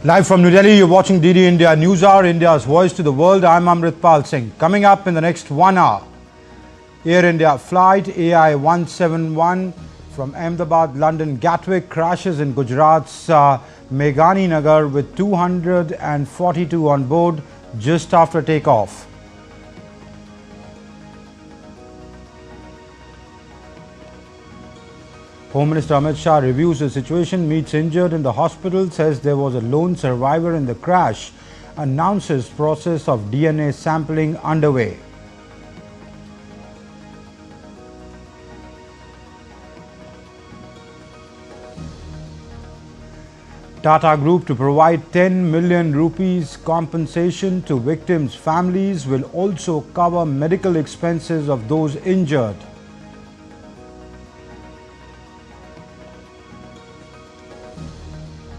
Live from New Delhi, you're watching DD India News Hour, India's voice to the world. I'm Amit Pal Singh. Coming up in the next 1 hour, Air India flight AI 171 from Ahmedabad, London, Gatwick crashes in Gujarat's Meghani Nagar with 242 on board just after takeoff. Home Minister Amit Shah reviews the situation, meets injured in the hospital, says there was a lone survivor in the crash, announces process of DNA sampling underway. Tata Group to provide 10 million rupees compensation to victims' families will also cover medical expenses of those injured.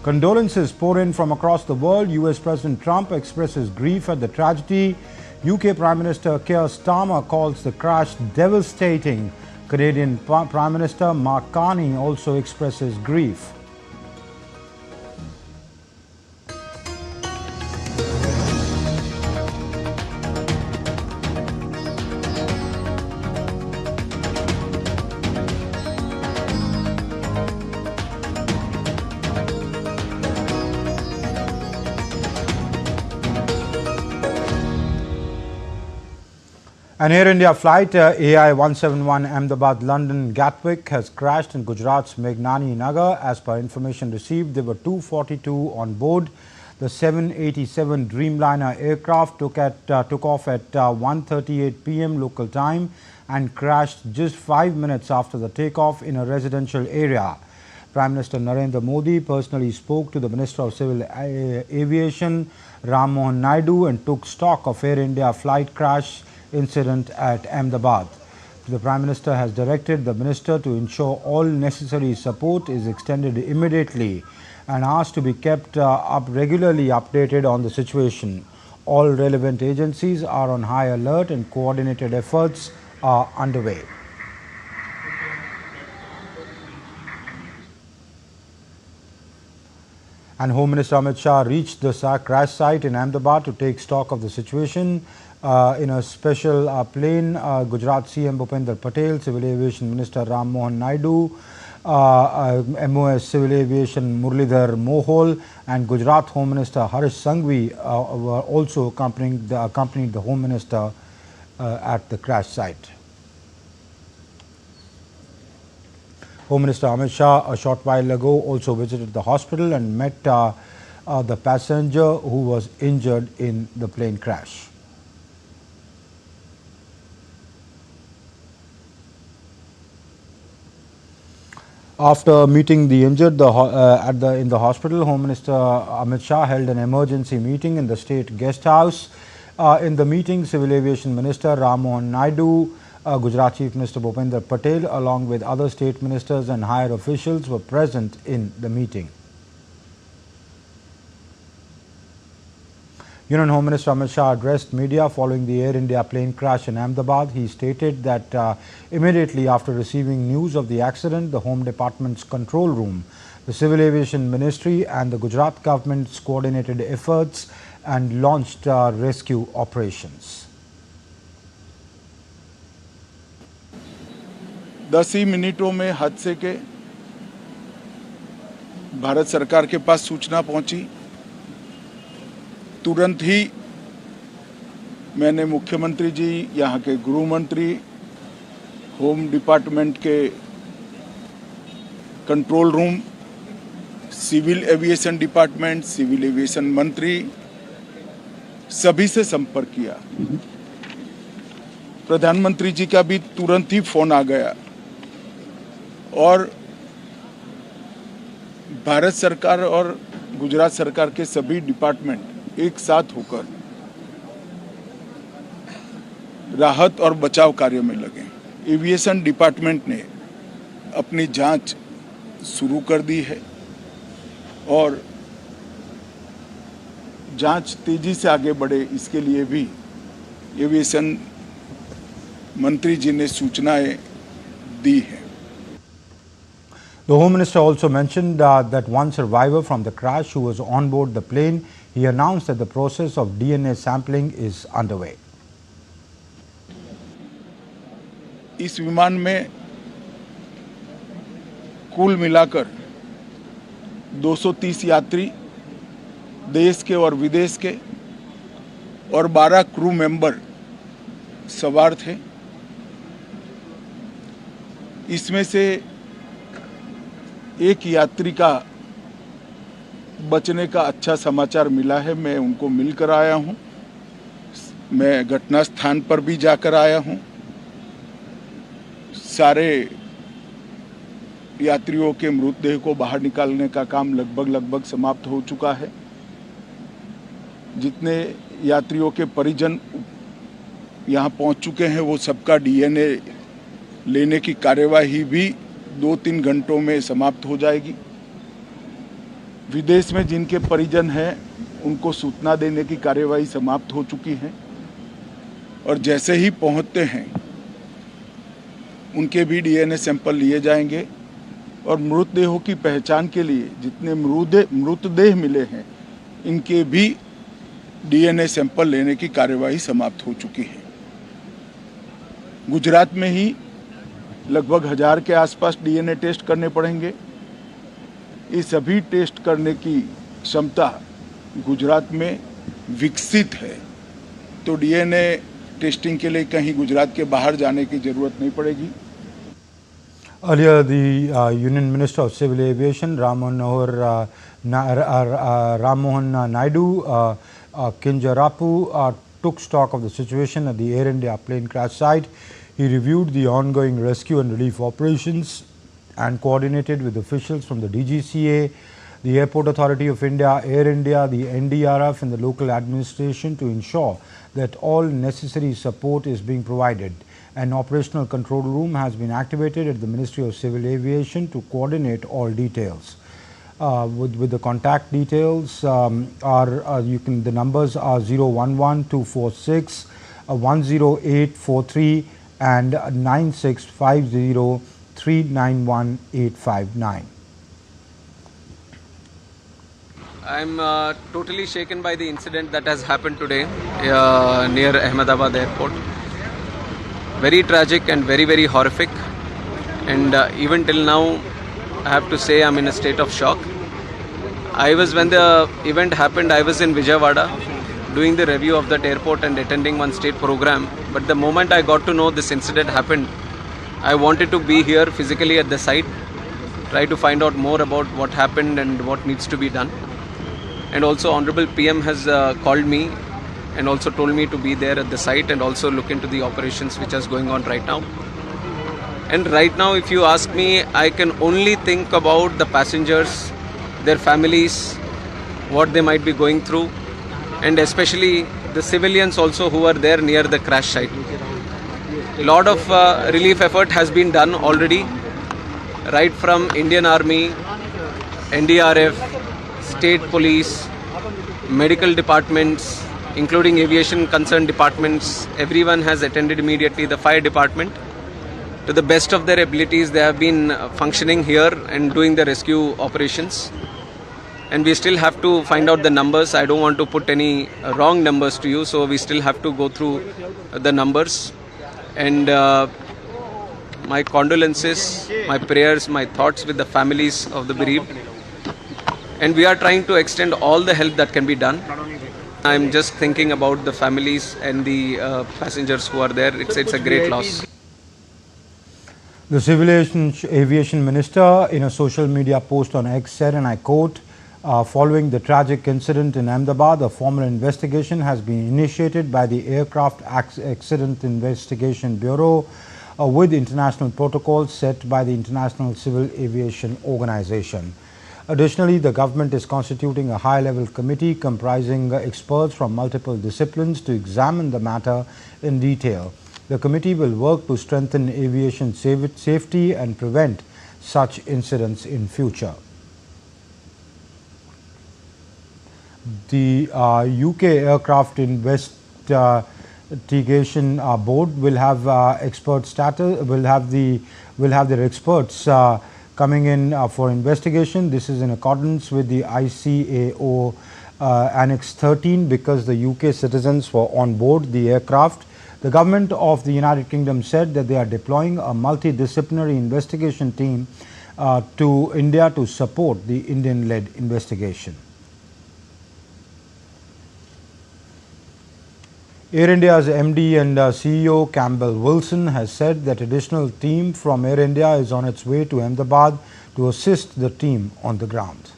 Condolences pour in from across the world. US President Trump expresses grief at the tragedy. UK Prime Minister Keir Starmer calls the crash devastating. Canadian Prime Minister Mark Carney also expresses grief. An Air India flight AI 171 Ahmedabad, London, Gatwick has crashed in Gujarat's Meghani Nagar. As per information received, there were 242 on board. The 787 Dreamliner aircraft took off at 1:38 p.m. local time and crashed just 5 minutes after the takeoff in a residential area. Prime Minister Narendra Modi personally spoke to the Minister of Civil Aviation, Ram Mohan Naidu, and took stock of Air India flight crash incident at Ahmedabad. The Prime Minister has directed the Minister to ensure all necessary support is extended immediately and asked to be kept regularly updated on the situation. All relevant agencies are on high alert and coordinated efforts are underway. And Home Minister Amit Shah reached the crash site in Ahmedabad to take stock of the situation. In a special plane, Gujarat CM Bhupender Patel, Civil Aviation Minister Ram Mohan Naidu, MOS Civil Aviation Muralidhar Mohol, and Gujarat Home Minister Harish Sanghvi were also accompanied the Home Minister at the crash site. Home Minister Amit Shah a short while ago also visited the hospital and met the passenger who was injured in the plane crash. After meeting the injured in the hospital, Home Minister Amit Shah held an emergency meeting in the State Guest House. In the meeting, Civil Aviation Minister Ram Mohan Naidu, Gujarat Chief Minister Bhupender Patel, along with other state ministers and higher officials were present in the meeting. Union Home Minister Amit Shah addressed media following the Air India plane crash in Ahmedabad. He stated that immediately after receiving news of the accident, the Home Department's control room, the Civil Aviation Ministry and the Gujarat government's coordinated efforts and launched rescue operations. 10 ही मिनटों में हादसे के भारत सरकार के पास सूचना पहुंची। तुरंत ही मैंने मुख्यमंत्री जी, यहाँ के गृह मंत्री, होम डिपार्टमेंट के control room, civil aviation department, civil aviation मंत्री, सभी से संपर्क किया। प्रधानमंत्री जी का भी तुरंत ही फोन आ गया और भारत सरकार और गुजरात सरकार के सभी डिपार्टमेंट एक साथ होकर राहत और बचाव कार्य में लगे। एविएशन डिपार्टमेंट ने अपनी जांच शुरू कर दी है और जांच तेजी से आगे बढ़े इसके लिए भी एविएशन मंत्री जी ने सूचनाएं दी हैं। The Home Minister also mentioned that one survivor from the crash who was on board the plane, he announced that the process of DNA sampling is underway. इस विमान में कुल मिलाकर 230 यात्री देश के और विदेश के और 12 क्रू मेंबर सवार थे। इसमें से एक यात्री का बचने का अच्छा समाचार मिला है। मैं उनको मिलकर आया हूं। मैं घटना स्थान पर भी जाकर आया हूं। सारे यात्रियों के मृतदेह को बाहर निकालने का काम लगभग समाप्त हो चुका है। जितने यात्रियों के परिजन यहाँ पहुँच चुके हैं वो सबका डीएनए लेने की कार्यवाही भी 2-3 घंटों में समाप्त हो जाएगी। विदेश में जिनके परिजन हैं उनको सूचना देने की कार्यवाही समाप्त हो चुकी है और जैसे ही पहुँचते हैं उनके भी डीएनए सैंपल लिए जाएंगे और मृतदेहों की पहचान के लिए जितने मृतदेह मिले हैं इनके भी डीएनए सैंपल लेने की कार्यवाही समाप्त हो चुकी है। गुजरात में ही लगभग 1000 के आसपास डीएनए टेस्ट करने पड़ेंगे। ये सभी टेस्ट करने की क्षमता गुजरात में विकसित है, तो डीएनए टेस्टिंग के लिए कहीं गुजरात के बाहर जाने की जरूरत नहीं पड़ेगी। Earlier, the Union Minister of Civil Aviation, Ram Mohan Naidu Kinjarapu, took stock of the situation at the Air India plane crash site. He reviewed the ongoing rescue and relief operations and coordinated with officials from the DGCA, the Airport Authority of India, Air India, the NDRF and the local administration to ensure that all necessary support is being provided. An operational control room has been activated at the Ministry of Civil Aviation to coordinate all details. With the contact details, the numbers are 011-246, 10843 and 9650391859. I'm totally shaken by the incident that has happened today near Ahmedabad airport. Very tragic and very horrific, and even till now I have to say I'm in a state of shock. When the event happened, I was in Vijayawada doing the review of that airport and attending one state program, but the moment I got to know this incident happened, I wanted to be here physically at the site, try to find out more about what happened and what needs to be done. And also Honorable PM has called me and also told me to be there at the site and also look into the operations which is going on right now. And right now, if you ask me, I can only think about the passengers, their families, what they might be going through, and especially the civilians also who are there near the crash site. A lot of relief effort has been done already, right from Indian Army, NDRF, state police, medical departments, including aviation concerned departments. Everyone has attended immediately. The fire department, to the best of their abilities, they have been functioning here and doing the rescue operations. And we still have to find out the numbers. I don't want to put any wrong numbers to you, so we still have to go through the numbers. And my condolences, my prayers, my thoughts with the families of the bereaved. And we are trying to extend all the help that can be done. I'm just thinking about the families and the passengers who are there. It's a great loss. The Civil Aviation Minister, in a social media post on X, said, and I quote, following the tragic incident in Ahmedabad, a formal investigation has been initiated by the Aircraft Accident Investigation Bureau with international protocols set by the International Civil Aviation Organization. Additionally, the government is constituting a high-level committee comprising experts from multiple disciplines to examine the matter in detail. The committee will work to strengthen aviation safety and prevent such incidents in future. The UK Aircraft Investigation Board will have expert status. Will have their experts coming in for investigation. This is in accordance with the ICAO Annex 13 because the UK citizens were on board the aircraft. The government of the United Kingdom said that they are deploying a multidisciplinary investigation team to India to support the Indian-led investigation. Air India's MD and CEO Campbell Wilson has said that additional team from Air India is on its way to Ahmedabad to assist the team on the ground.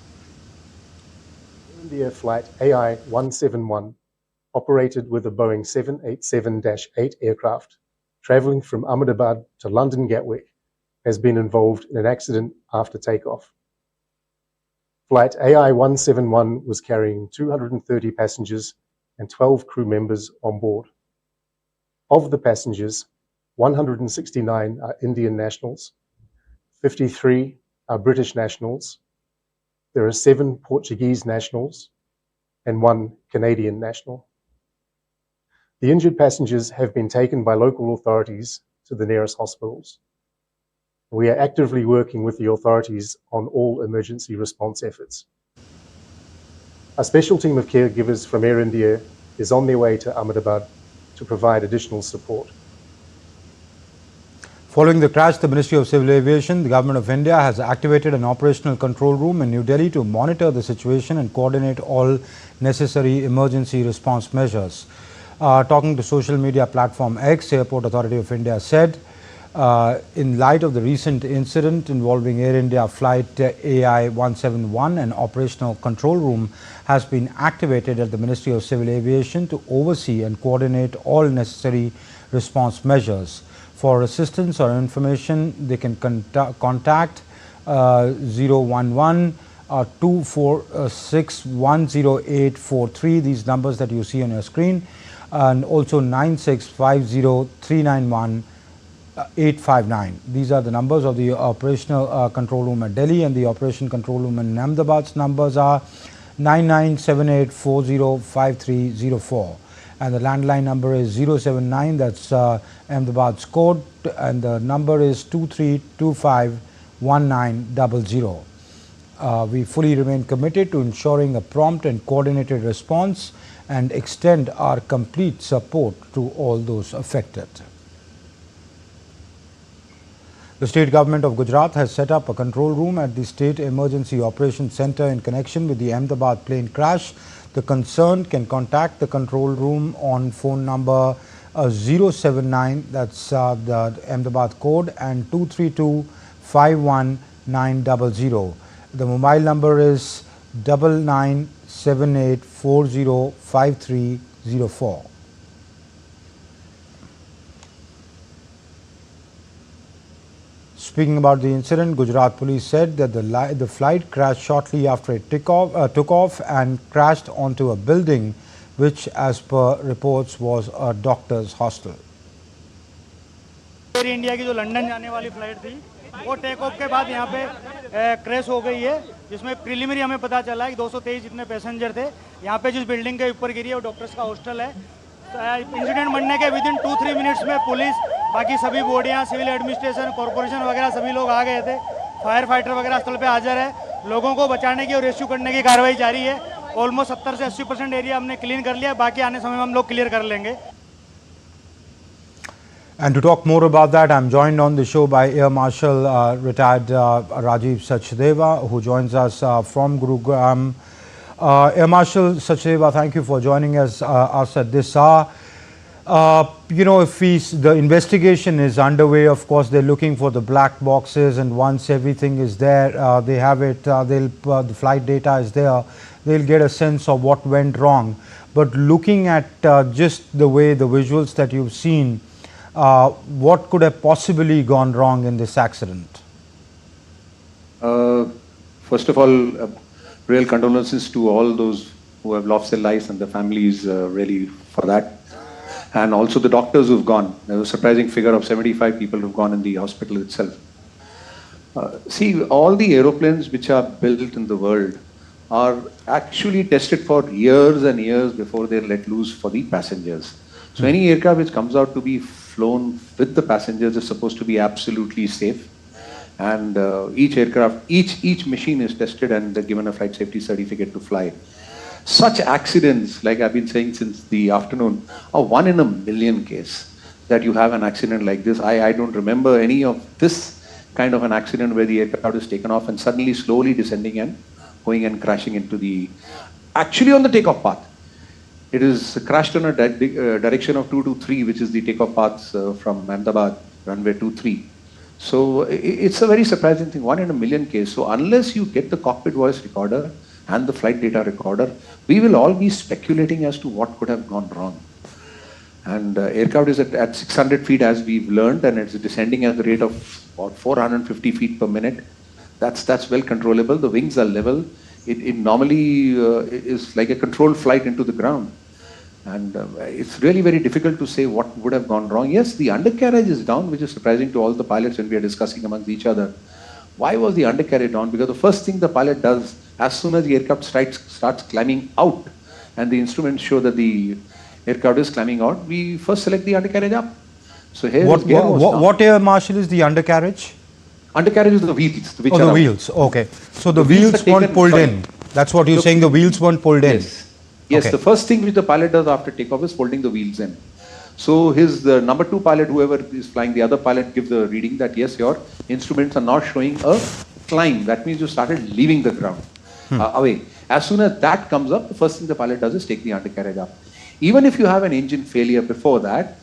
India flight AI 171 operated with a Boeing 787-8 aircraft traveling from Ahmedabad to London Gatwick has been involved in an accident after takeoff. Flight AI 171 was carrying 230 passengers and 12 crew members on board. Of the passengers, 169 are Indian nationals, 53 are British nationals, there are 7 Portuguese nationals, and 1 Canadian national. The injured passengers have been taken by local authorities to the nearest hospitals. We are actively working with the authorities on all emergency response efforts. A special team of caregivers from Air India is on their way to Ahmedabad to provide additional support. Following the crash, the Ministry of Civil Aviation, the Government of India has activated an operational control room in New Delhi to monitor the situation and coordinate all necessary emergency response measures. Talking to social media platform X, Airport Authority of India said, in light of the recent incident involving Air India flight AI 171, an operational control room has been activated at the Ministry of Civil Aviation to oversee and coordinate all necessary response measures. For assistance or information, they can contact 011 246 10843, these numbers that you see on your screen, and also 9650 391 859. These are the numbers of the operational control room at Delhi, and the operation control room in Ahmedabad's numbers are 9978405304, and the landline number is 079, that's Ahmedabad's code, and the number is 23251900. We fully remain committed to ensuring a prompt and coordinated response and extend our complete support to all those affected. The state government of Gujarat has set up a control room at the State Emergency Operations Center in connection with the Ahmedabad plane crash. The concerned can contact the control room on phone number 079, that's the Ahmedabad code, and 232 51900. The mobile number is 9978405304. Speaking about the incident, Gujarat police said that the flight crashed shortly after it took off and crashed onto a building which, as per reports, was a doctor's hostel. Air India की जो London जाने वाली flight थी वो take off के बाद यहाँ पे क्रैश हो गई है, जिसमें प्रीलिमिनरी हमें पता चला है कि 223 जितने पैसेंजर थे यहाँ पे जिस बिल्डिंग के ऊपर गिरी है वो डॉक्टर्स का हॉस्टल है। इंसिडेंट बनने के विदिन 2-3 मिनट्स में पुलिस, बाकी सभी बॉडियाँ, सिविल एडमिनिस्ट्रेशन, कॉर्पोरेशन वगैरह सभी लोग आ गए थे। फायर फाइटर वगैरह स्थल पे हाजिर है। लोगों को बचाने की और रेस्क्यू करने की कार्रवाई जारी है। ऑलमोस्ट 70 से 80% एरिया हमने क्लीन कर लिया, बाकी आने समय में हम लोग क्लियर कर लेंगे। And to talk more about that, I'm joined on the show by Air Marshal retired Rajiv Sachdeva, who joins us from Gurugram. Air Marshal Sachdeva, thank you for joining us at this hour. You know, if the investigation is underway, of course, they're looking for the black boxes, and once everything is there, they have it, the flight data is there, they'll get a sense of what went wrong. But looking at just the way the visuals that you've seen, what could have possibly gone wrong in this accident? First of all, real condolences to all those who have lost their lives and the families really for that. And also the doctors who've gone. There's a surprising figure of 75 people who've gone in the hospital itself. See, all the aeroplanes which are built in the world are actually tested for years and years before they're let loose for the passengers. So any aircraft which comes out to be flown with the passengers is supposed to be absolutely safe. and each aircraft, each machine is tested and given a flight safety certificate to fly. Such accidents, like I've been saying since the afternoon, are 1 in a million case that you have an accident like this. I don't remember any of this kind of an accident where the aircraft is taken off and suddenly slowly descending and going and crashing into the, actually on the takeoff path. It is crashed in a direction of 223, which is the takeoff paths from Ahmedabad, runway 23. So it's a very surprising thing, 1 in a million case. So unless you get the cockpit voice recorder and the flight data recorder, we will all be speculating as to what could have gone wrong. And aircraft is at 600 feet as we've learned, and it's descending at the rate of about 450 feet per minute. That's well controllable. The wings are level. It normally is like a controlled flight into the ground. And it's really very difficult to say what would have gone wrong. Yes, the undercarriage is down, which is surprising to all the pilots when we are discussing amongst each other. Why was the undercarriage down? Because the first thing the pilot does, as soon as the aircraft starts climbing out, and the instruments show that the aircraft is climbing out, we first select the undercarriage up. So here what air marshal is the undercarriage? Undercarriage is the wheels. Which the wheels. Okay. So the wheels weren't pulled in. That's what you're saying. The wheels weren't pulled in. Yes. The first thing which the pilot does after takeoff is folding the wheels in. So the number 2 pilot, whoever is flying, the other pilot gives the reading that yes, your instruments are not showing a climb. That means you started leaving the ground away. As soon as that comes up, the first thing the pilot does is take the undercarriage up. Even if you have an engine failure before that,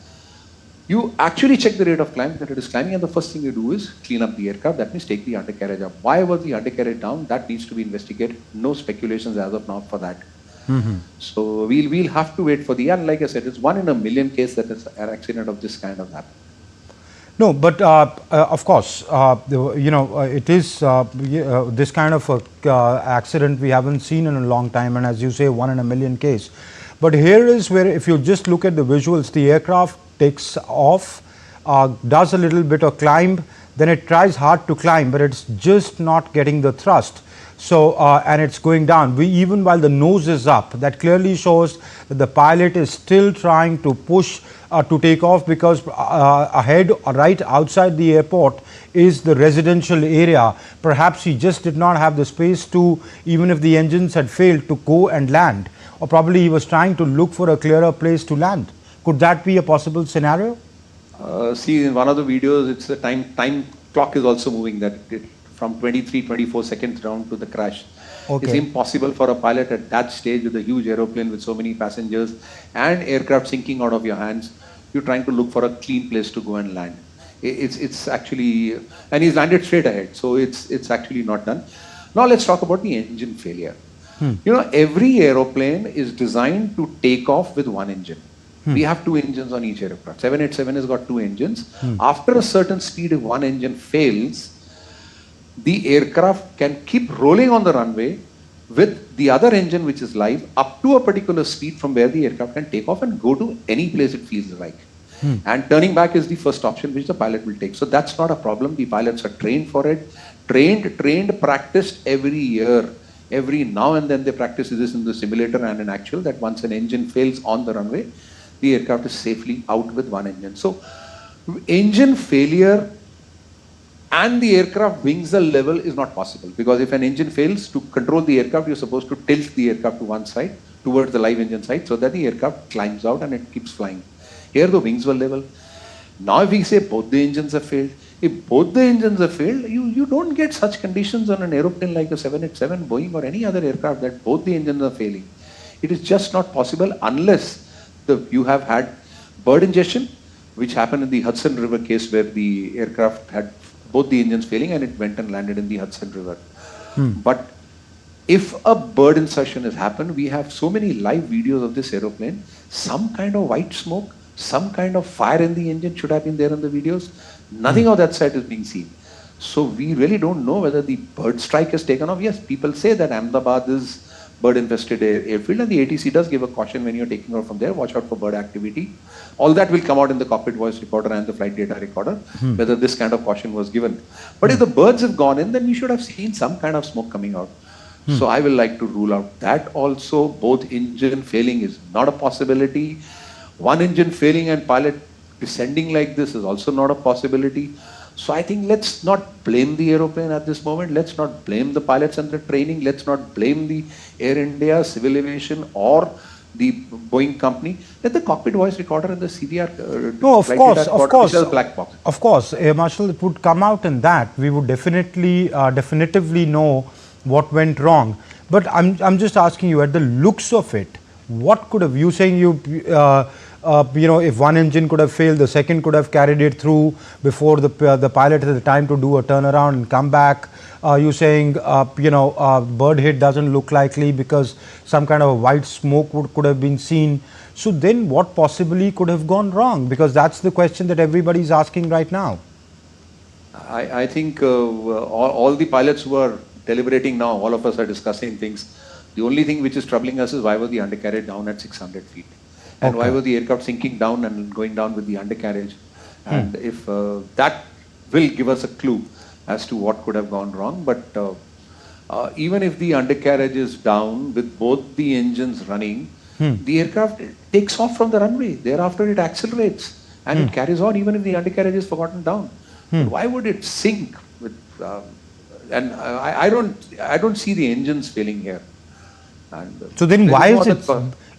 you actually check the rate of climb that it is climbing, and the first thing you do is clean up the aircraft. That means take the undercarriage up. Why was the undercarriage down? That needs to be investigated. No speculations as of now for that. So we'll have to wait for and like I said, it's 1 in a million case that an accident of this kind of happen. No, but of course, it is this kind of accident we haven't seen in a long time, and as you say, 1 in a million case. But here is where, if you just look at the visuals, the aircraft takes off, does a little bit of climb, then it tries hard to climb, but it's just not getting the thrust. So, and it's going down. Even while the nose is up, that clearly shows that the pilot is still trying to push to take off, because ahead, right outside the airport, is the residential area. Perhaps he just did not have the space to, even if the engines had failed, to go and land. Or probably he was trying to look for a clearer place to land. Could that be a possible scenario? See, in one of the videos, it's the time clock is also moving, that from 24 seconds down to the crash. Okay. It's impossible for a pilot at that stage with a huge aeroplane with so many passengers and aircraft sinking out of your hands. You're trying to look for a clean place to go and land. It's actually, and he's landed straight ahead, so it's actually not done. Now let's talk about the engine failure. You know, every aeroplane is designed to take off with one engine. We have 2 engines on each aircraft. 787 has got 2 engines. After a certain speed, if one engine fails, the aircraft can keep rolling on the runway with the other engine, which is live, up to a particular speed from where the aircraft can take off and go to any place it feels like. And turning back is the first option which the pilot will take. So that's not a problem. The pilots are trained for it. Trained, practiced every year. Every now and then they practice this in the simulator and in actual, that once an engine fails on the runway, the aircraft is safely out with one engine. So engine failure and the aircraft wings are level is not possible, because if an engine fails, to control the aircraft, you're supposed to tilt the aircraft to one side, towards the live engine side, so that the aircraft climbs out and it keeps flying. Here the wings were level. Now if we say both the engines have failed, if both the engines have failed, you don't get such conditions on an aeroplane like a 787, Boeing or any other aircraft that both the engines are failing. It is just not possible unless you have had bird ingestion, which happened in the Hudson River case, where the aircraft had both the engines failing and it went and landed in the Hudson River. But if a bird insertion has happened, we have so many live videos of this aeroplane, some kind of white smoke, some kind of fire in the engine should have been there in the videos. Nothing of that side is being seen. So we really don't know whether the bird strike has taken off. Yes, people say that Ahmedabad is bird-infested airfield, and the ATC does give a caution when you're taking off from there, watch out for bird activity. All that will come out in the cockpit voice recorder and the flight data recorder, whether this kind of caution was given. But if the birds have gone in, then we should have seen some kind of smoke coming out. So I will like to rule out that also. Both engine failing is not a possibility. One engine failing and pilot descending like this is also not a possibility. So I think let's not blame the aeroplane at this moment. Let's not blame the pilots and the training. Let's not blame the Air India, Civil Aviation, or the Boeing company. Let the cockpit voice recorder and the CVR No, of course, black box. Of course, Air Marshal, it would come out in that. We would definitively know what went wrong. But I'm just asking you, at the looks of it, what could have you saying if one engine could have failed, the second could have carried it through before the pilot had the time to do a turnaround and come back. You saying bird hit doesn't look likely because some kind of a white smoke could have been seen. So then what possibly could have gone wrong? Because that's the question that everybody is asking right now. I think all the pilots who are deliberating now, all of us are discussing things. The only thing which is troubling us is why was the undercarriage down at 600 feet? And why was the aircraft sinking down and going down with the undercarriage? And if that will give us a clue as to what could have gone wrong. But even if the undercarriage is down with both the engines running, the aircraft takes off from the runway. Thereafter it accelerates and it carries on even if the undercarriage is forgotten down. But why would it sink? And I don't see the engines failing here. And, so then why is it?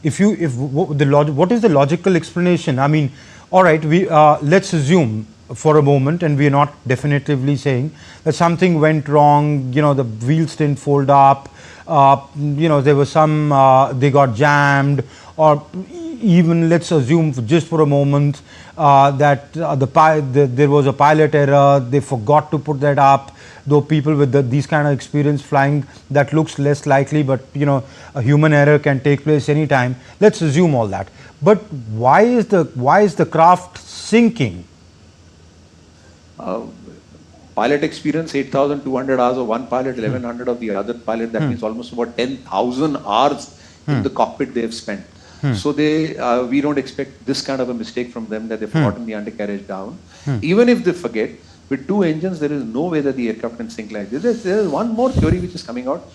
What is the logical explanation? I mean, all right, let's assume for a moment, and we are not definitively saying that something went wrong. The wheels didn't fold up. There was they got jammed, or even let's assume just for a moment that there was a pilot error. They forgot to put that up. Though people with these kind of experience flying, that looks less likely, but a human error can take place anytime. Let's assume all that. But why is the craft sinking? Pilot experience 8,200 hours of one pilot, 1,100 of the other pilot. That means almost about 10,000 hours in the cockpit they have spent. So we don't expect this kind of a mistake from them that they've forgotten the undercarriage down. Even if they forget, with two engines, there is no way that the aircraft can sink like this. There is one more theory which is coming out.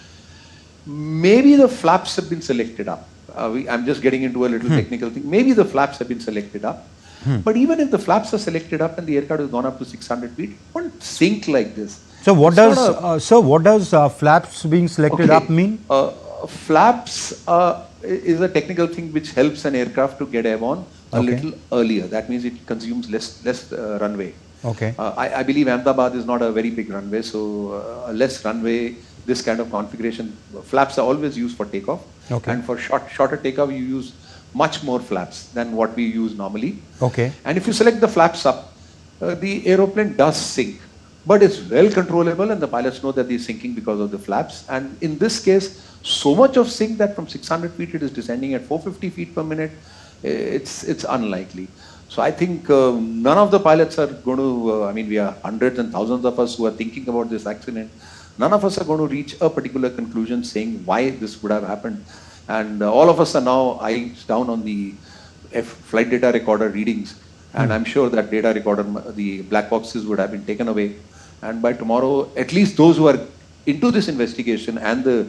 Maybe the flaps have been selected up. I'm just getting into a little technical thing. Maybe the flaps have been selected up. But even if the flaps are selected up and the aircraft has gone up to 600 feet, it won't sink like this. So what does flaps being selected up mean? Flaps is a technical thing which helps an aircraft to get airborne a little earlier. That means it consumes less runway. Okay. I believe Ahmedabad is not a very big runway, so less runway, this kind of configuration, flaps are always used for takeoff. Okay. And for shorter takeoff, you use much more flaps than what we use normally. Okay. And if you select the flaps up, the aeroplane does sink, but it's well controllable and the pilots know that they're sinking because of the flaps. And in this case, so much of sink that from 600 feet it is descending at 450 feet per minute, it's unlikely. So I think none of the pilots are going to, we are hundreds and thousands of us who are thinking about this accident. None of us are going to reach a particular conclusion saying why this would have happened. And all of us are now eyes down on the flight data recorder readings. And I'm sure that data recorder, the black boxes would have been taken away. And by tomorrow, at least those who are into this investigation and the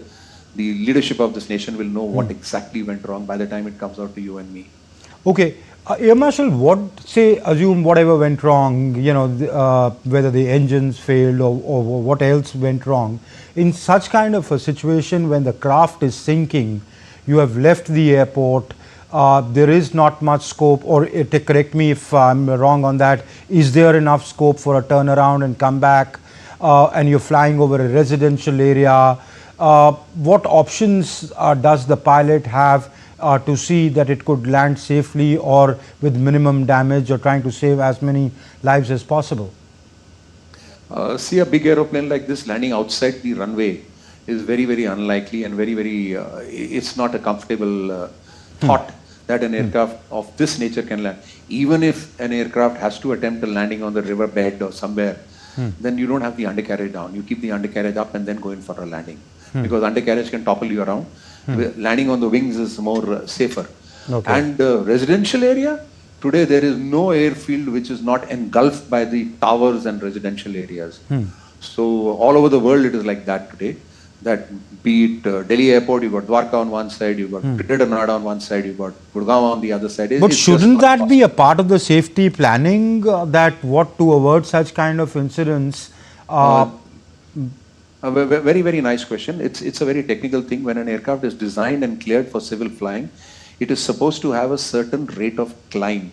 leadership of this nation will know what exactly went wrong by the time it comes out to you and me. Okay. Air Marshal, assume whatever went wrong, whether the engines failed or what else went wrong. In such kind of a situation when the craft is sinking, you have left the airport, there is not much scope, or correct me if I'm wrong on that, is there enough scope for a turnaround and come back, and you're flying over a residential area? What options does the pilot have to see that it could land safely or with minimum damage, or trying to save as many lives as possible? See, a big aeroplane like this landing outside the runway is very, very unlikely and very, very, it's not a comfortable thought that an aircraft of this nature can land. Even if an aircraft has to attempt a landing on the riverbed or somewhere, then you don't have the undercarriage down. You keep the undercarriage up and then go in for a landing. Because undercarriage can topple you around. Landing on the wings is more safer. Okay. And residential area, today there is no airfield which is not engulfed by the towers and residential areas. So all over the world it is like that today. that be it Delhi airport, you got Dwarka on one side, you got Greater Noida on one side, you got Gurgaon on the other side. But shouldn't that be a part of the safety planning, that what to avoid such kind of incidents? A very, very nice question. It's a very technical thing. When an aircraft is designed and cleared for civil flying, it is supposed to have a certain rate of climb.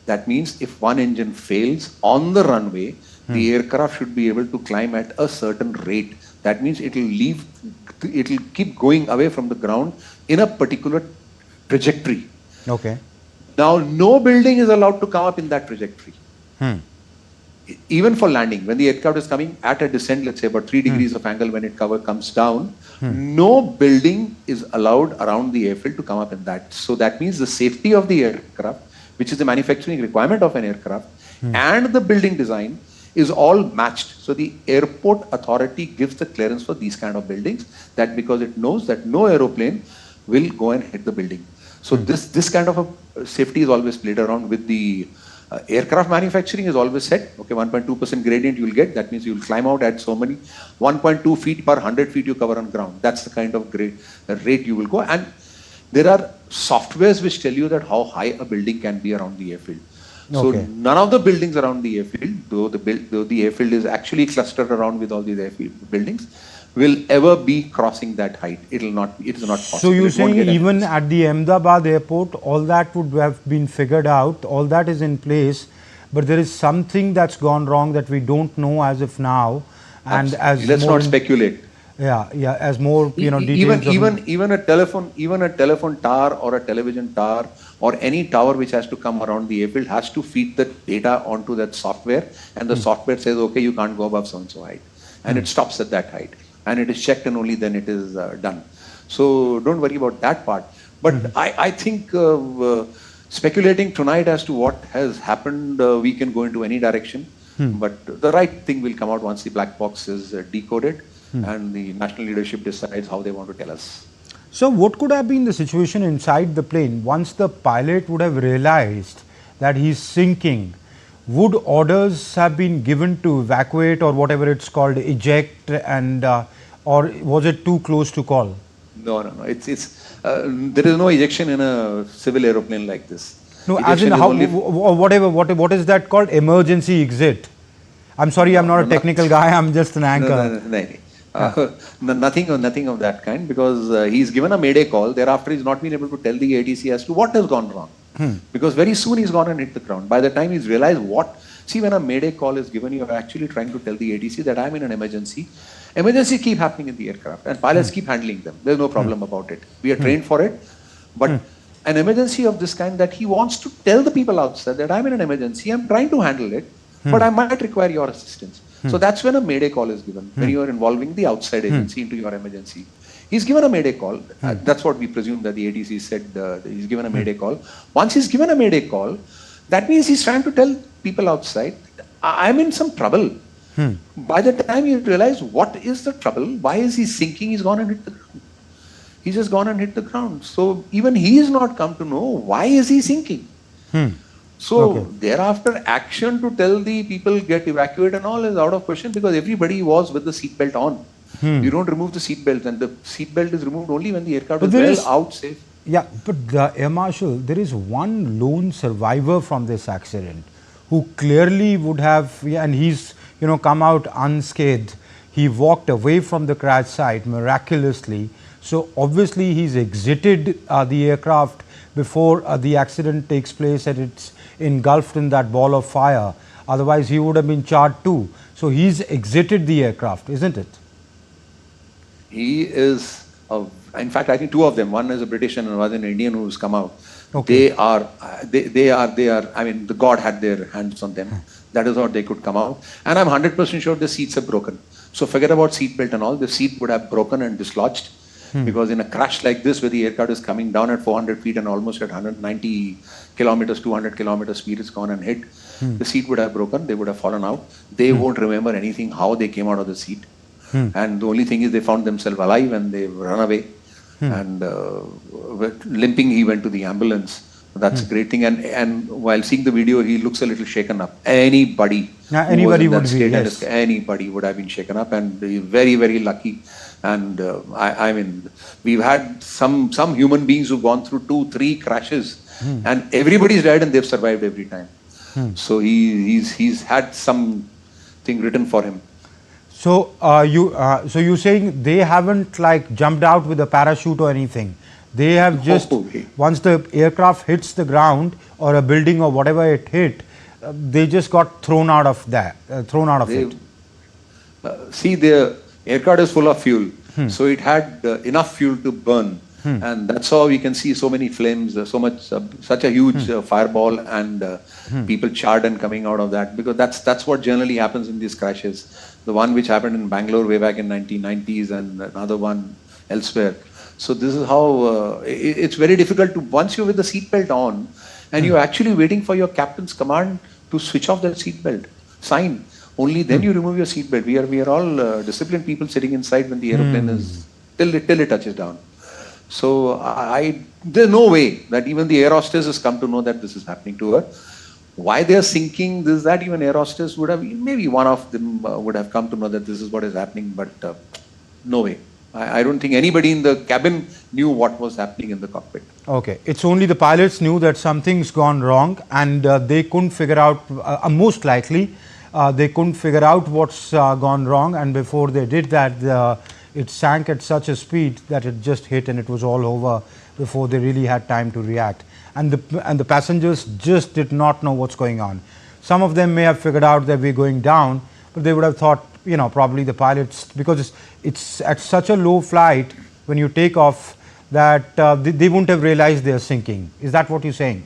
That means if one engine fails on the runway, the aircraft should be able to climb at a certain rate. That means it will keep going away from the ground in a particular trajectory. Okay. Now, no building is allowed to come up in that trajectory. Even for landing, when the aircraft is coming at a descent, let's say about 3 degrees of angle when it comes down, no building is allowed around the airfield to come up in that. So that means the safety of the aircraft, which is the manufacturing requirement of an aircraft, and the building design is all matched. So the airport authority gives the clearance for these kind of buildings, that because it knows that no aeroplane will go and hit the building. So this kind of a safety is always played around with the aircraft manufacturing is always set. Okay, 1.2% gradient you will get. That means you will climb out at so many 1.2 feet per 100 feet you cover on ground. That's the kind of rate you will go. And there are softwares which tell you that how high a building can be around the airfield. So none of the buildings around the airfield, though the airfield is actually clustered around with all these airfield buildings, will ever be crossing that height. It is not possible. So you're saying even at the Ahmedabad airport, all that would have been figured out, all that is in place, but there is something that's gone wrong that we don't know as of now. And as let's not speculate. Yeah, as more details. Even a telephone tower or a television tower or any tower which has to come around the airfield has to feed the data onto that software, and the software says, okay, you can't go above so and so height, and it stops at that height, and it is checked, and only then it is done. So don't worry about that part. But I think speculating tonight as to what has happened, we can go into any direction. But the right thing will come out once the black box is decoded and the national leadership decides how they want to tell us. So what could have been the situation inside the plane once the pilot would have realized that he's sinking? Would orders have been given to evacuate or whatever it's called, eject, and or was it too close to call? No. There is no ejection in a civil aeroplane like this. No, as in how, what is that called? Emergency exit. I'm sorry, I'm not a technical guy. I'm just an anchor. Nothing of that kind, because he's given a mayday call. Thereafter, he's not been able to tell the ATC as to what has gone wrong. Because very soon he's gone and hit the ground. By the time he's realized what... See, when a mayday call is given, you're actually trying to tell the ATC that I'm in an emergency. Emergencies keep happening in the aircraft and pilots keep handling them. There's no problem about it. We are trained for it. But an emergency of this kind, that he wants to tell the people outside that I'm in an emergency, I'm trying to handle it, but I might require your assistance. So that's when a mayday call is given, when you are involving the outside agency into your emergency. He's given a mayday call. That's what we presume that the ATC said. He's given a mayday call. Once he's given a mayday call, that means he's trying to tell people outside, I'm in some trouble. By the time you realize what is the trouble, why is he sinking, he's gone and hit the ground. He's just gone and hit the ground. So even he is not come to know why is he sinking. So thereafter, action to tell the people get evacuated and all is out of question, because everybody was with the seatbelt on. You don't remove the seatbelt, and the seatbelt is removed only when the aircraft is well out safe. Yeah, but Air Marshal, there is one lone survivor from this accident who clearly would have, and he's come out unscathed. He walked away from the crash site miraculously. So obviously he's exited the aircraft before the accident takes place, and it's engulfed in that ball of fire. Otherwise he would have been charred too. So he's exited the aircraft, isn't it? He is, in fact, I think two of them. One is a British and one is an Indian who's come out. They are, I mean, the God had their hands on them. That is what they could come out. And I'm 100% sure the seats are broken. So forget about seat belt and all. The seat would have broken and dislodged. Because in a crash like this, where the aircraft is coming down at 400 feet and almost at 190 kilometers, 200 kilometers speed, it's gone and hit. The seat would have broken. They would have fallen out. They won't remember anything, how they came out of the seat. And the only thing is they found themselves alive and they run away. And limping, he went to the ambulance. That's a great thing. And while seeing the video, he looks a little shaken up. Anybody would be, anybody would have been shaken up, and very, very lucky And I mean, we've had some human beings who've gone through 2-3 crashes, and everybody's died and they've survived every time. So he's had something written for him. So you're saying they haven't like jumped out with a parachute or anything. They have just, once the aircraft hits the ground or a building or whatever it hit, they just got thrown out of that, it. See, the aircraft is full of fuel, so it had enough fuel to burn, and that's how we can see so many flames, such a huge fireball, and people charred and coming out of that, because that's what generally happens in these crashes. The one which happened in Bangalore way back in 1990s, and another one elsewhere. So this is how it's very difficult to, once you're with the seatbelt on, and you're actually waiting for your captain's command to switch off that seatbelt sign. Only then you remove your seatbelt. We are all disciplined people sitting inside when the aeroplane is till it touches down. So there's no way that even the air hostess has come to know that this is happening to her. Why they are sinking this, that even air hostess would have, maybe one of them would have come to know that this is what is happening, but no way. I don't think anybody in the cabin knew what was happening in the cockpit. Okay, it's only the pilots knew that something's gone wrong, and they couldn't figure out, most likely, they couldn't figure out what's gone wrong, and before they did that, it sank at such a speed that it just hit and it was all over before they really had time to react. And the passengers just did not know what's going on. Some of them may have figured out that we're going down, but they would have thought, you know, probably the pilots, because it's at such a low flight when you take off that they wouldn't have realized they're sinking. Is that what you're saying?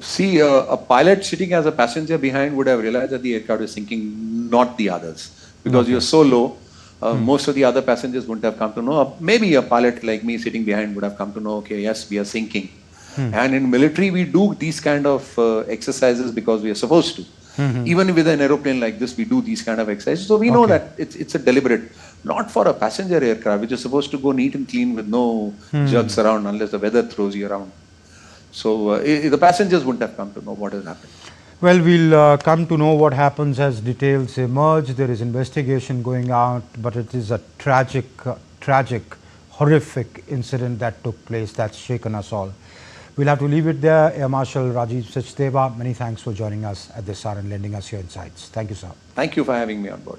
See, a pilot sitting as a passenger behind would have realized that the aircraft is sinking, not the others, because you're so low. Most of the other passengers wouldn't have come to know. Maybe a pilot like me sitting behind would have come to know, okay, yes, we are sinking. And in military, we do these kind of exercises because we are supposed to. Even with an aeroplane like this, we do these kind of exercises. So we know that it's a deliberate, not for a passenger aircraft, which is supposed to go neat and clean with no jerks around unless the weather throws you around. So the passengers wouldn't have come to know what has happened. Well, we'll come to know what happens as details emerge. There is investigation going out, but it is a tragic, horrific incident that took place that's shaken us all. We'll have to leave it there. Air Marshal Rajiv Sachdeva, many thanks for joining us at this hour and lending us your insights. Thank you, sir. Thank you for having me on board.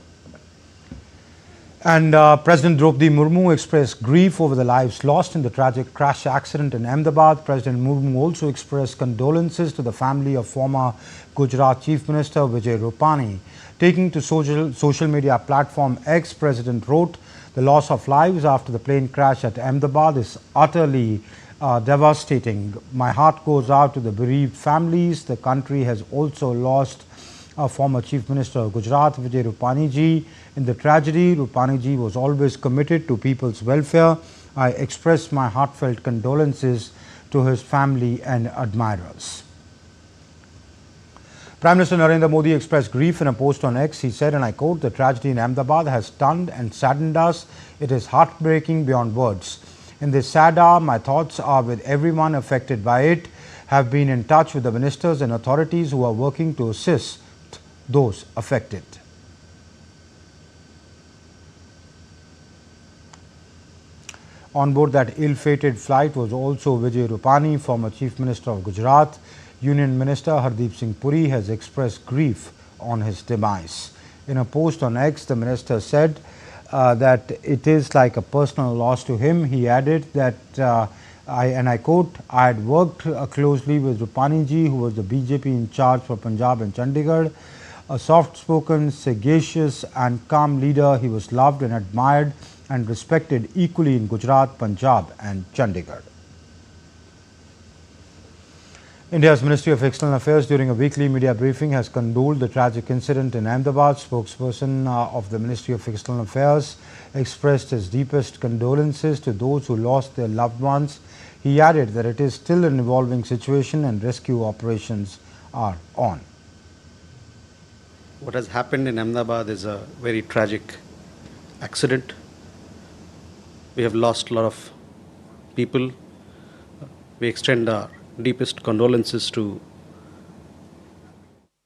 And President Draupadi Murmu expressed grief over the lives lost in the tragic crash accident in Ahmedabad. President Murmu also expressed condolences to the family of former Gujarat Chief Minister Vijay Rupani. Taking to social media platform X, President wrote, "The loss of lives after the plane crash at Ahmedabad is utterly devastating. My heart goes out to the bereaved families. The country has also lost former Chief Minister of Gujarat, Vijay Rupani ji. In the tragedy, Rupani ji was always committed to people's welfare. I express my heartfelt condolences to his family and admirers." Prime Minister Narendra Modi expressed grief in a post on X. He said, and I quote, "The tragedy in Ahmedabad has stunned and saddened us. It is heartbreaking beyond words. In this sad hour, my thoughts are with everyone affected by it. Have been in touch with the ministers and authorities who are working to assist those affected." On board that ill-fated flight was also Vijay Rupani, former Chief Minister of Gujarat. Union Minister Hardeep Singh Puri has expressed grief on his demise. In a post on X, the minister said that it is like a personal loss to him. He added that, I quote, "I had worked closely with Rupani ji, who was the BJP in charge for Punjab and Chandigarh. A soft-spoken, sagacious and calm leader, he was loved and admired and respected equally in Gujarat, Punjab and Chandigarh." India's Ministry of External Affairs, during a weekly media briefing, has condoled the tragic incident in Ahmedabad. Spokesperson of the Ministry of External Affairs expressed his deepest condolences to those who lost their loved ones. He added that it is still an evolving situation and rescue operations are on. What has happened in Ahmedabad is a very tragic accident. We have lost a lot of people. We extend our deepest condolences to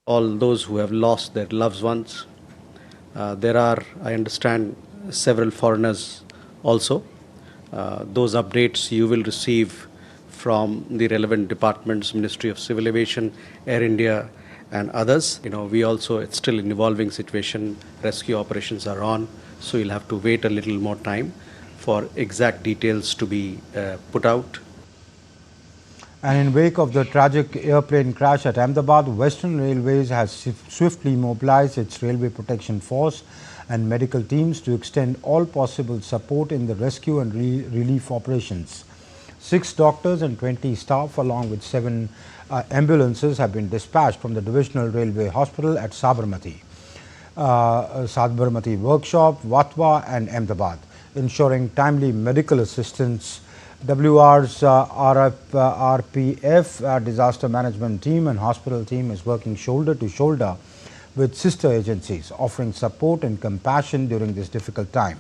all those who have lost their loved ones. There are, I understand, several foreigners also. Those updates you will receive from the relevant departments, Ministry of Civil Aviation, Air India, and others. We also, it's still an evolving situation. Rescue operations are on, so you'll have to wait a little more time for exact details to be put out. And in wake of the tragic airplane crash at Ahmedabad, Western Railways has swiftly mobilized its railway protection force and medical teams to extend all possible support in the rescue and relief operations. 6 doctors and 20 staff along with 7 ambulances have been dispatched from the Divisional Railway Hospital at Sabarmati Workshop, Vatwa and Ahmedabad, ensuring timely medical assistance. WR's RPF disaster management team and hospital team is working shoulder to shoulder with sister agencies, offering support and compassion during this difficult time.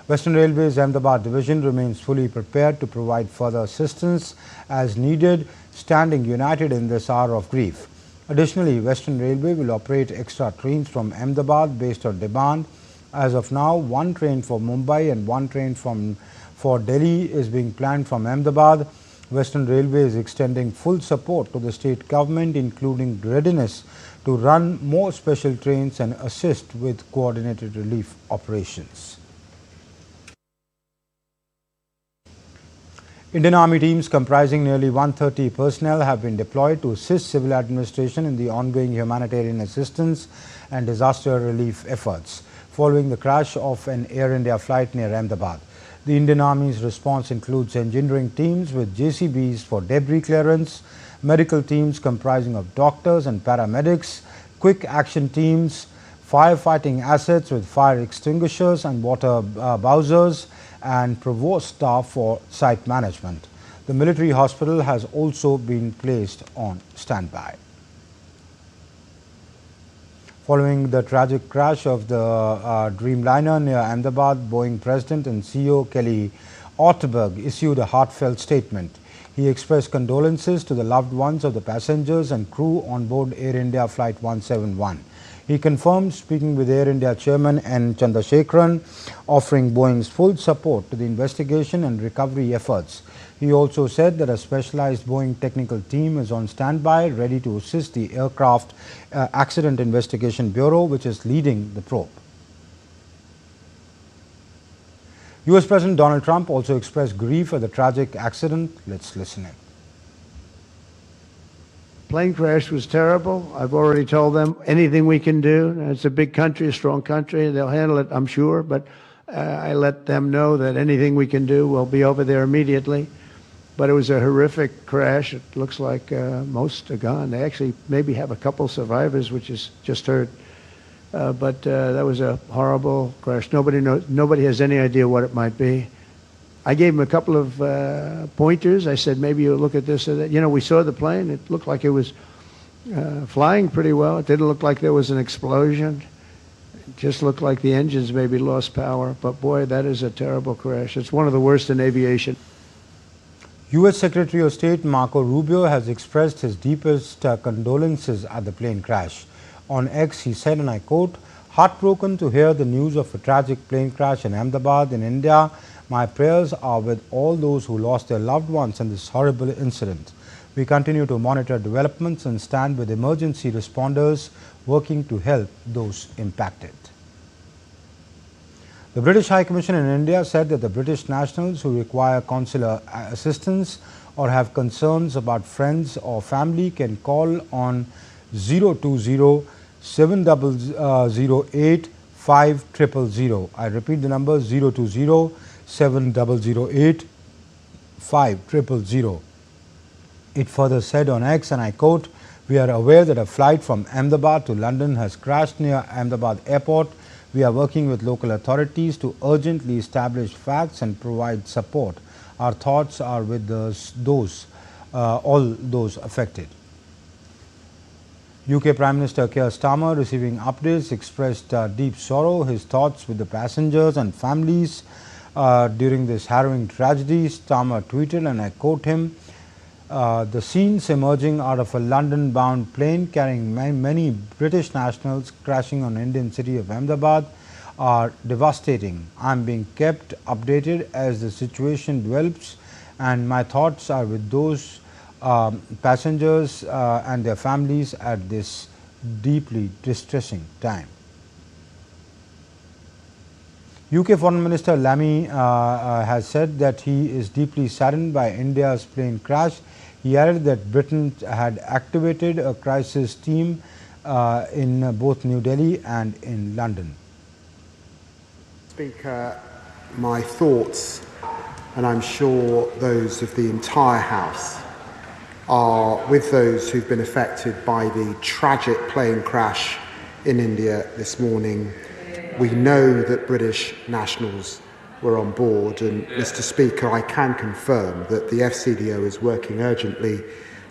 Western Railway's Ahmedabad division remains fully prepared to provide further assistance as needed, standing united in this hour of grief. Additionally, Western Railway will operate extra trains from Ahmedabad based on demand. As of now, 1 train for Mumbai and 1 train for Delhi is being planned from Ahmedabad. Western Railway is extending full support to the state government, including readiness to run more special trains and assist with coordinated relief operations. Indian Army teams comprising nearly 130 personnel have been deployed to assist civil administration in the ongoing humanitarian assistance and disaster relief efforts following the crash of an Air India flight near Ahmedabad. The Indian Army's response includes engineering teams with JCBs for debris clearance, medical teams comprising of doctors and paramedics, quick action teams, firefighting assets with fire extinguishers and water bowsers, and provost staff for site management. The military hospital has also been placed on standby. Following the tragic crash of the Dreamliner near Ahmedabad, Boeing President and CEO Kelly Ortberg issued a heartfelt statement. He expressed condolences to the loved ones of the passengers and crew on board Air India Flight 171. He confirmed speaking with Air India Chairman N. Chandrasekaran, offering Boeing's full support to the investigation and recovery efforts. He also said that a specialized Boeing technical team is on standby, ready to assist the Aircraft Accident Investigation Bureau, which is leading the probe. US President Donald Trump also expressed grief at the tragic accident. Let's listen in. Plane crash was terrible. I've already told them anything we can do. It's a big country, a strong country. They'll handle it, I'm sure. But I let them know that anything we can do, we'll be over there immediately. But it was a horrific crash. It looks like most are gone. They actually maybe have a couple survivors, which is just heard. But that was a horrible crash. Nobody has any idea what it might be. I gave him a couple of pointers. I said, maybe you look at this or that. We saw the plane. It looked like it was flying pretty well. It didn't look like there was an explosion. It just looked like the engines maybe lost power. But boy, that is a terrible crash. It's one of the worst in aviation. U.S. Secretary of State Marco Rubio has expressed his deepest condolences at the plane crash. On X, he said, and I quote, "Heartbroken to hear the news of a tragic plane crash in Ahmedabad in India. My prayers are with all those who lost their loved ones in this horrible incident. We continue to monitor developments and stand with emergency responders working to help those impacted." The British High Commission in India said that the British nationals who require consular assistance or have concerns about friends or family can call on 020-7008-5000. I repeat the number 020-7008-5000. It further said on X, and I quote, "We are aware that a flight from Ahmedabad to London has crashed near Ahmedabad airport. We are working with local authorities to urgently establish facts and provide support. Our thoughts are with all those affected." UK Prime Minister Keir Starmer, receiving updates, expressed deep sorrow. His thoughts with the passengers and families during this harrowing tragedy. Starmer tweeted, and I quote him, "The scenes emerging out of a London-bound plane carrying many British nationals crashing on Indian city of Ahmedabad are devastating. I am being kept updated as the situation develops, and my thoughts are with those passengers and their families at this deeply distressing time. UK Foreign Minister Lammy has said that he is deeply saddened by India's plane crash. He added that Britain had activated a crisis team in both New Delhi and in London. Speaker, my thoughts, and I'm sure those of the entire House, are with those who've been affected by the tragic plane crash in India this morning. We know that British nationals were on board, and Mr. Speaker, I can confirm that the FCDO is working urgently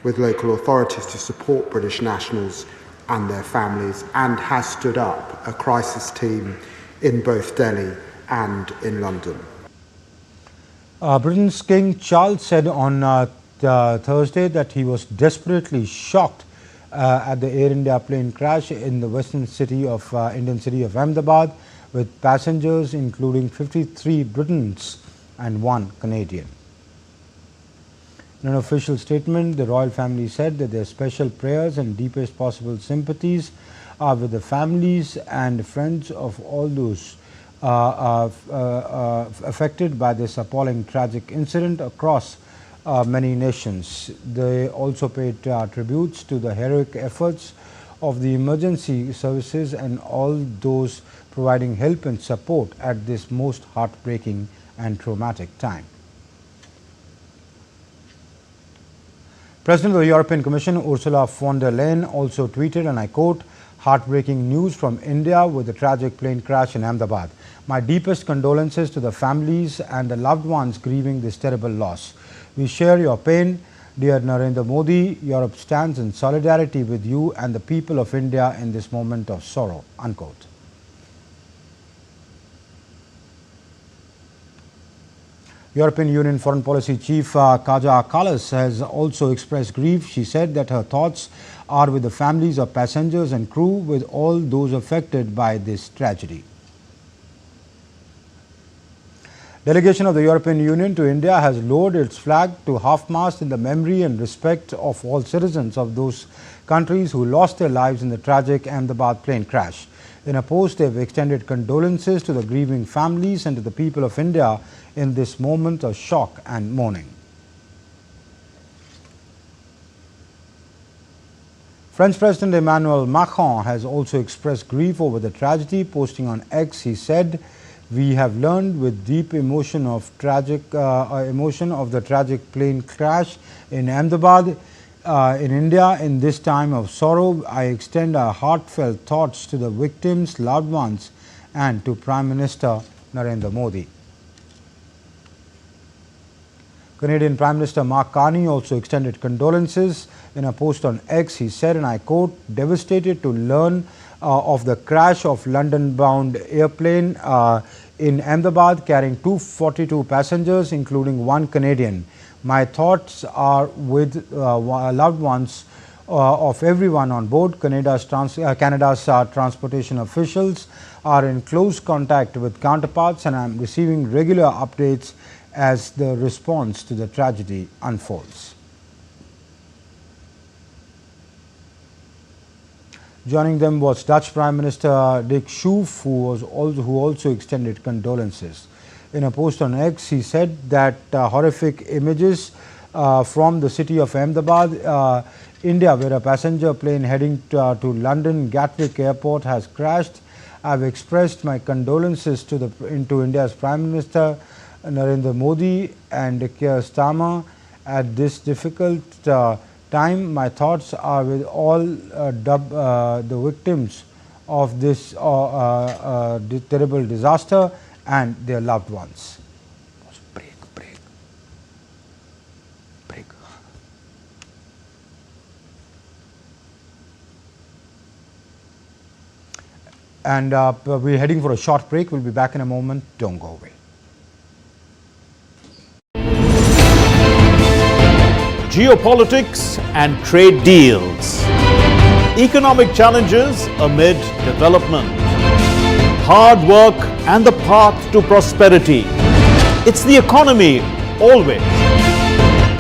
with local authorities to support British nationals and their families, and has stood up a crisis team in both Delhi and in London. Britain's King Charles said on Thursday that he was desperately shocked at the Air India plane crash in the western city of Indian city of Ahmedabad, with passengers including 53 Britons and 1 Canadian. In an official statement, the royal family said that their special prayers and deepest possible sympathies are with the families and friends of all those affected by this appalling tragic incident across many nations. They also paid tributes to the heroic efforts of the emergency services and all those providing help and support at this most heartbreaking and traumatic time. President of the European Commission Ursula von der Leyen also tweeted, and I quote, "Heartbreaking news from India with the tragic plane crash in Ahmedabad. My deepest condolences to the families and the loved ones grieving this terrible loss. We share your pain. Dear Narendra Modi, Europe stands in solidarity with you and the people of India in this moment of sorrow." Unquote. European Union Foreign Policy Chief Kaja Kallas has also expressed grief. She said that her thoughts are with the families of passengers and crew, with all those affected by this tragedy. Delegation of the European Union to India has lowered its flag to half-mast in the memory and respect of all citizens of those countries who lost their lives in the tragic Ahmedabad plane crash. In a post, they have extended condolences to the grieving families and to the people of India in this moment of shock and mourning. French President Emmanuel Macron has also expressed grief over the tragedy. Posting on X, he said, "We have learned with deep emotion of the tragic plane crash in Ahmedabad in India. In this time of sorrow, I extend our heartfelt thoughts to the victims, loved ones, and to Prime Minister Narendra Modi." Canadian Prime Minister Mark Carney also extended condolences. In a post on X, he said, and I quote, "Devastated to learn of the crash of London-bound airplane in Ahmedabad carrying 242 passengers, including 1 Canadian. My thoughts are with loved ones of everyone on board. Canada's transportation officials are in close contact with counterparts, and I am receiving regular updates as the response to the tragedy unfolds." Joining them was Dutch Prime Minister Dick Schoof, who also extended condolences. In a post on X, he said that horrific images from the city of Ahmedabad, India, where a passenger plane heading to London Gatwick Airport has crashed. I have expressed my condolences to India's Prime Minister Narendra Modi and Keir Starmer at this difficult time. My thoughts are with all the victims of this terrible disaster and their loved ones. Break. And we're heading for a short break. We'll be back in a moment. Don't go away. Geopolitics and trade deals. Economic challenges amid development. hard work and the path to prosperity. It's the economy, always.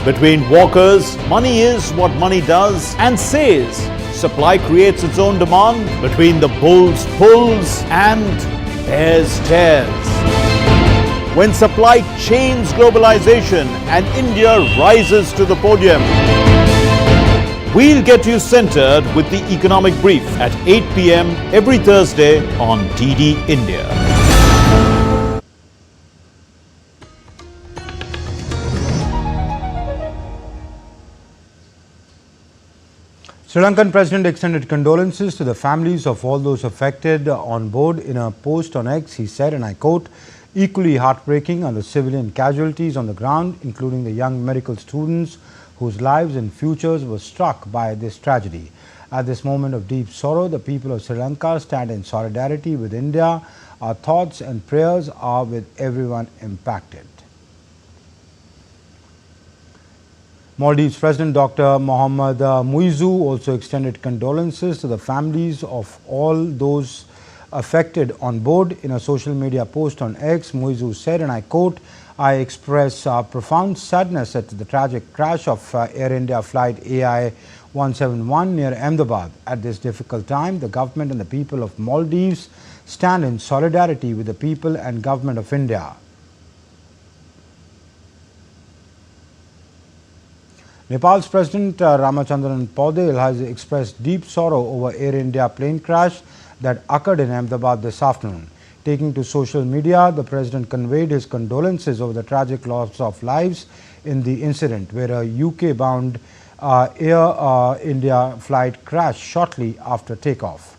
Between walkers, money is what money does and says. Supply creates its own demand. Between the bulls pulls and bears tears. When supply chains globalization and India rises to the podium, we'll get you centered with the economic brief at 8 p.m. every Thursday on DD India. Sri Lankan President extended condolences to the families of all those affected on board. In a post on X, he said, and I quote, "Equally heartbreaking are the civilian casualties on the ground, including the young medical students whose lives and futures were struck by this tragedy. At this moment of deep sorrow, the people of Sri Lanka stand in solidarity with India. Our thoughts and prayers are with everyone impacted." Maldives President Dr. Mohammad Muizzu also extended condolences to the families of all those affected on board. In a social media post on X, Muizzu said, and I quote, "I express profound sadness at the tragic crash of Air India flight AI 171 near Ahmedabad. At this difficult time, the government and the people of Maldives stand in solidarity with the people and government of India." Nepal's President Ramachandran Paudel has expressed deep sorrow over Air India plane crash that occurred in Ahmedabad this afternoon. Taking to social media, the President conveyed his condolences over the tragic loss of lives in the incident, where a UK-bound Air India flight crashed shortly after takeoff.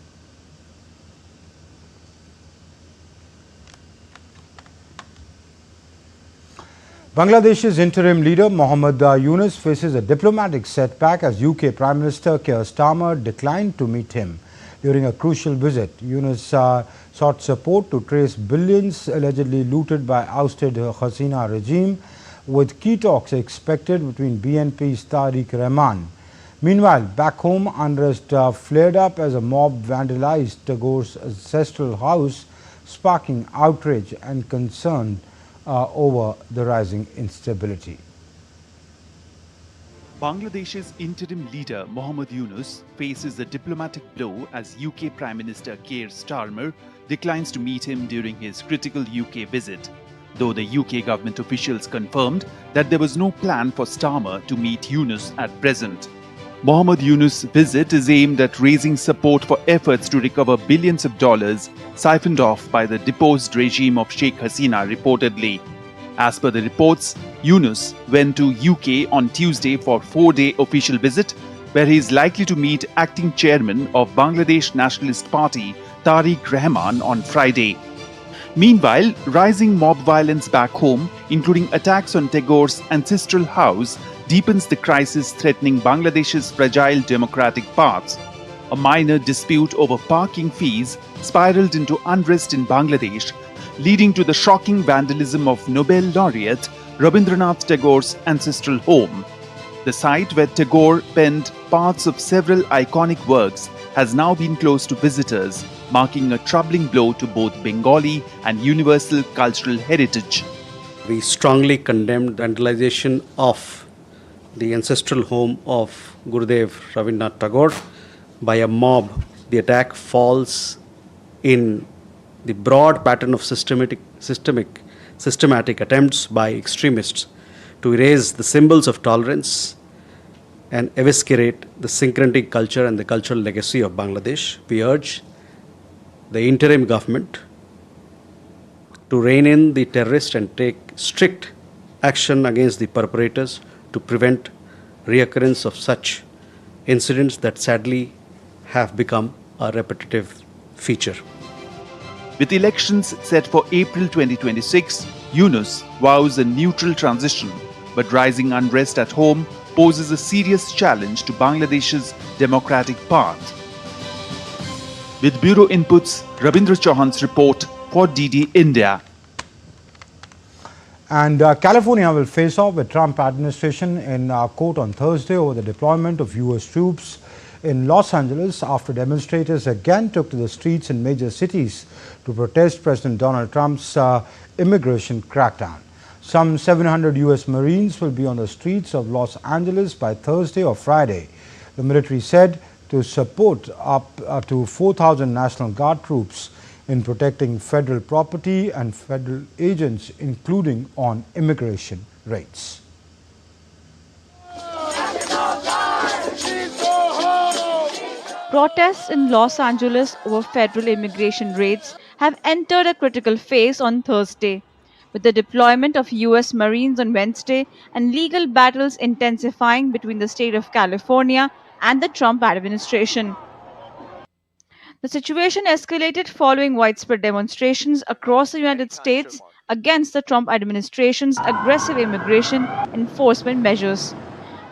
Bangladesh's interim leader Mohammad Yunus faces a diplomatic setback as UK Prime Minister Keir Starmer declined to meet him. During a crucial visit, Yunus sought support to trace billions allegedly looted by ousted Hasina regime, with key talks expected between BNP's Tariq Rahman. Meanwhile, back home, unrest flared up as a mob vandalized Tagore's ancestral house, sparking outrage and concern over the rising instability. Bangladesh's interim leader Mohammad Yunus faces a diplomatic blow as UK Prime Minister Keir Starmer declines to meet him during his critical UK visit, though the UK government officials confirmed that there was no plan for Starmer to meet Yunus at present. Mohammad Yunus' visit is aimed at raising support for efforts to recover billions of dollars siphoned off by the deposed regime of Sheikh Hasina, reportedly. As per the reports, Yunus went to UK on Tuesday for a 4-day official visit, where he is likely to meet acting chairman of Bangladesh Nationalist Party Tariq Rahman on Friday. Meanwhile, rising mob violence back home, including attacks on Tagore's ancestral house, deepens the crisis threatening Bangladesh's fragile democratic paths. A minor dispute over parking fees spiraled into unrest in Bangladesh, leading to the shocking vandalism of Nobel laureate Rabindranath Tagore's ancestral home. The site where Tagore penned parts of several iconic works has now been closed to visitors, marking a troubling blow to both Bengali and universal cultural heritage. We strongly condemn the vandalization of the ancestral home of Gurudev Rabindranath Tagore by a mob. The attack falls in the broad pattern of systematic attempts by extremists to erase the symbols of tolerance and eviscerate the syncretic culture and the cultural legacy of Bangladesh. We urge the interim government to rein in the terrorists and take strict action against the perpetrators to prevent reoccurrence of such incidents that sadly have become a repetitive feature. With elections set for April 2026, Yunus vows a neutral transition, but rising unrest at home poses a serious challenge to Bangladesh's democratic path. With Bureau Inputs, Rabindra Chauhan's report for DD India. And California will face off with Trump administration in court on Thursday over the deployment of US troops in Los Angeles after demonstrators again took to the streets in major cities to protest President Donald Trump's immigration crackdown. Some 700 U.S. Marines will be on the streets of Los Angeles by Thursday or Friday. The military said to support up to 4,000 National Guard troops in protecting federal property and federal agents, including on immigration raids. Protests in Los Angeles over federal immigration raids have entered a critical phase on Thursday, with the deployment of U.S. Marines on Wednesday and legal battles intensifying between the state of California and the Trump administration. The situation escalated following widespread demonstrations across the United States against the Trump administration's aggressive immigration enforcement measures.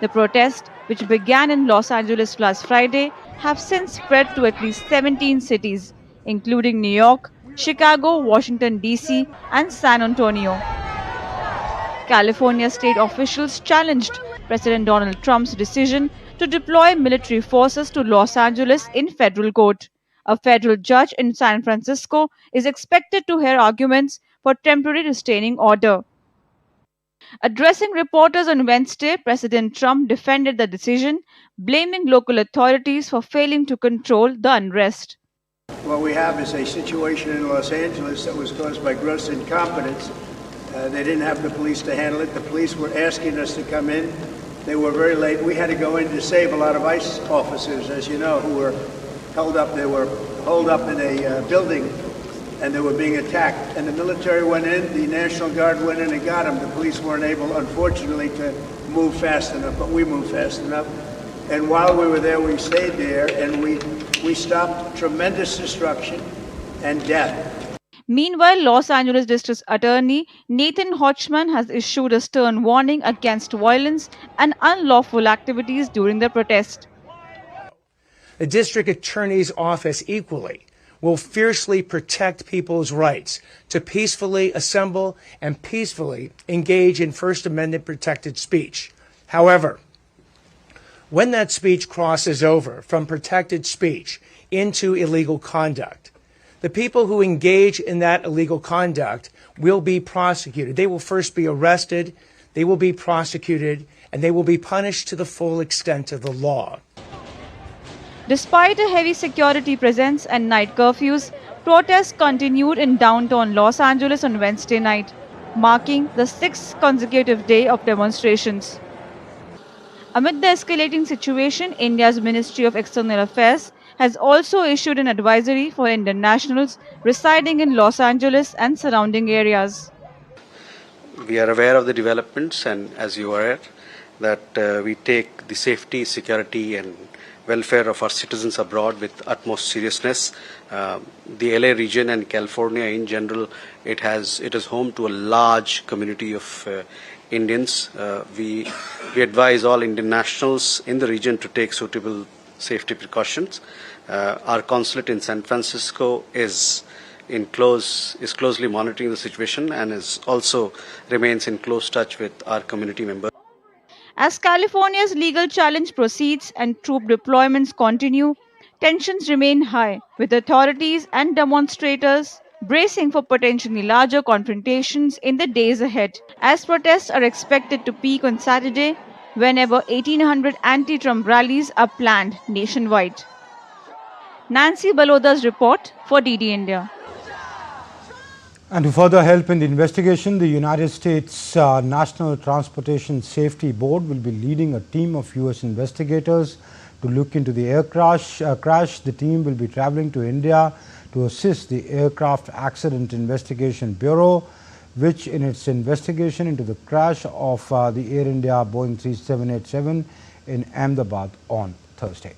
The protests, which began in Los Angeles last Friday, have since spread to at least 17 cities, including New York, Chicago, Washington, D.C., and San Antonio. California state officials challenged President Donald Trump's decision to deploy military forces to Los Angeles in federal court. A federal judge in San Francisco is expected to hear arguments for temporary restraining order. Addressing reporters on Wednesday, President Trump defended the decision, blaming local authorities for failing to control the unrest. What we have is a situation in Los Angeles that was caused by gross incompetence. They didn't have the police to handle it. The police were asking us to come in. They were very late. We had to go in to save a lot of ICE officers, as you know, who were held up. They were holed up in a building, and they were being attacked. And the military went in, the National Guard went in and got them. The police weren't able, unfortunately, to move fast enough, but we moved fast enough. And while we were there, we stayed there, and we stopped tremendous destruction and death. Meanwhile, Los Angeles District Attorney Nathan Hochman has issued a stern warning against violence and unlawful activities during the protest. The district attorney's office equally will fiercely protect people's rights to peacefully assemble and peacefully engage in First Amendment protected speech. However, when that speech crosses over from protected speech into illegal conduct, the people who engage in that illegal conduct will be prosecuted. They will first be arrested, they will be prosecuted, and they will be punished to the full extent of the law. Despite a heavy security presence and night curfews, protests continued in downtown Los Angeles on Wednesday night, marking the 6th consecutive day of demonstrations. Amid the escalating situation, India's Ministry of External Affairs has also issued an advisory for Indian nationals residing in Los Angeles and surrounding areas. We are aware of the developments, and as you are aware, that we take the safety, security and welfare of our citizens abroad with utmost seriousness. The LA region and California in general, it is home to a large community of Indians. We advise all Indian nationals in the region to take suitable safety precautions. Our consulate in San Francisco is closely monitoring the situation and remains in close touch with our community members. As California's legal challenge proceeds and troop deployments continue, tensions remain high, with authorities and demonstrators bracing for potentially larger confrontations in the days ahead, as protests are expected to peak on Saturday, whenever 1,800 anti-Trump rallies are planned nationwide. Nancy Baloda's report for DD India. And to further help in the investigation, the United States National Transportation Safety Board will be leading a team of U.S. investigators to look into the air crash. The team will be traveling to India to assist the Aircraft Accident Investigation Bureau, which in its investigation into the crash of the Air India Boeing 3787 in Ahmedabad on Thursday.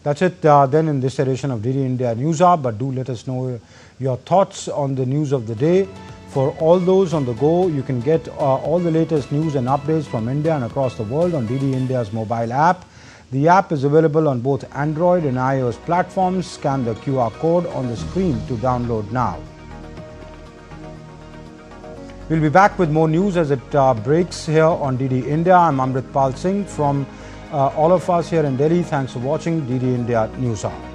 That's it then in this edition of DD India News Hour, but do let us know your thoughts on the news of the day. For all those on the go, you can get all the latest news and updates from India and across the world on DD India's mobile app. The app is available on both Android and iOS platforms. Scan the QR code on the screen to download now. We'll be back with more news as it breaks here on DD India. I'm Amrit Pal Singh from all of us here in Delhi. Thanks for watching DD India News Hour.